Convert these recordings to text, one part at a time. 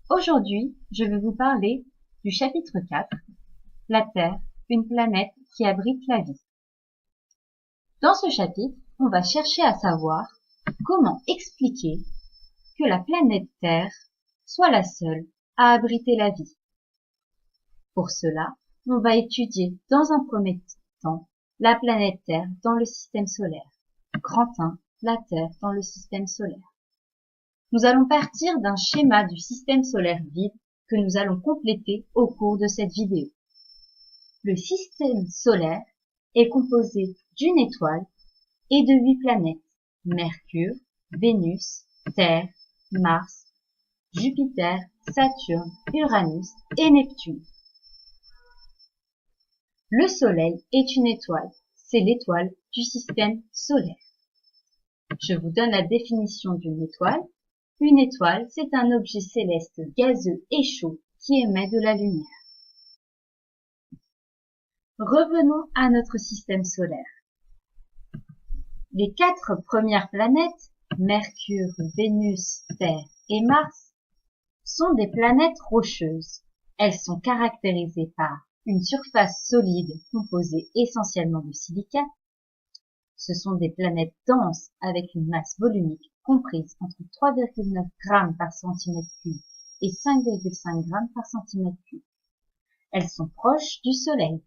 Aujourd'hui, je vais vous parler du chapitre 4, la Terre, une planète qui abrite la vie. Dans ce chapitre, on va chercher à savoir comment expliquer que la planète Terre soit la seule à abriter la vie. Pour cela, on va étudier dans un premier temps la planète Terre dans le système solaire. Grand 1, la Terre dans le système solaire. Nous allons partir d'un schéma du système solaire vide que nous allons compléter au cours de cette vidéo. Le système solaire est composé d'une étoile et de 8 planètes: Mercure, Vénus, Terre, Mars, Jupiter, Saturne, Uranus et Neptune. Le Soleil est une étoile, c'est l'étoile du système solaire. Je vous donne la définition d'une étoile. Une étoile, c'est un objet céleste gazeux et chaud qui émet de la lumière. Revenons à notre système solaire. Les 4 premières planètes, Mercure, Vénus, Terre et Mars, sont des planètes rocheuses. Elles sont caractérisées par une surface solide composée essentiellement de silicate. Ce sont des planètes denses avec une masse volumique comprise entre 3,9 g par cm3 et 5,5 g par cm3. Elles sont proches du Soleil.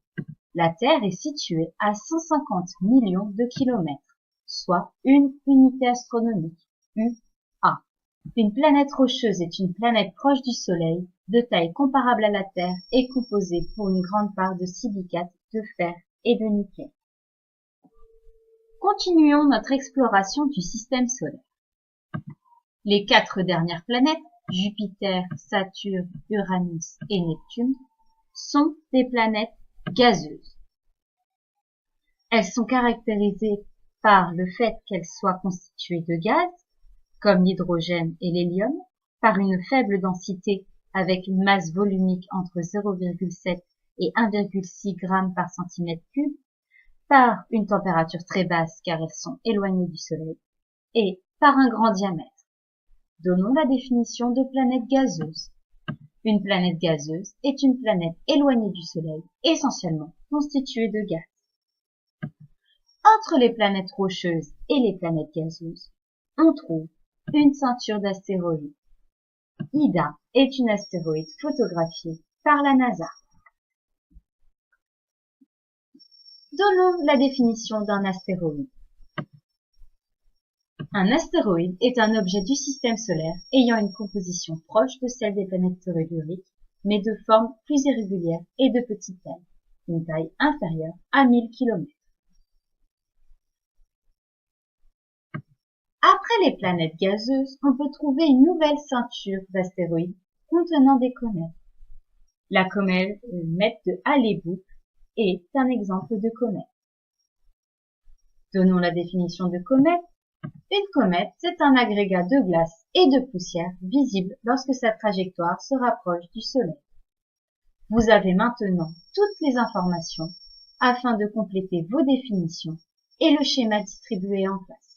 La Terre est située à 150 millions de kilomètres, soit une unité astronomique, UA. Une planète rocheuse est une planète proche du Soleil, de taille comparable à la Terre et composée pour une grande part de silicate, de fer et de nickel. Continuons notre exploration du système solaire. Les 4 dernières planètes, Jupiter, Saturne, Uranus et Neptune, sont des planètes gazeuses. Elles sont caractérisées par le fait qu'elles soient constituées de gaz, comme l'hydrogène et l'hélium, par une faible densité avec une masse volumique entre 0,7 et 1,6 g par cm3, par une température très basse car elles sont éloignées du Soleil, et par un grand diamètre. Donnons la définition de planète gazeuse. Une planète gazeuse est une planète éloignée du Soleil, essentiellement constituée de gaz. Entre les planètes rocheuses et les planètes gazeuses, on trouve une ceinture d'astéroïdes. Ida est une astéroïde photographiée par la NASA. Donnons la définition d'un astéroïde. Un astéroïde est un objet du système solaire ayant une composition proche de celle des planètes telluriques, mais de forme plus irrégulière et de petite taille, une taille inférieure à 1000 km. Après les planètes gazeuses, on peut trouver une nouvelle ceinture d'astéroïdes contenant des comètes. La comète de Hale-Bopp est un exemple de comète. Donnons la définition de comète. Une comète, c'est un agrégat de glace et de poussière visible lorsque sa trajectoire se rapproche du Soleil. Vous avez maintenant toutes les informations afin de compléter vos définitions et le schéma distribué en face.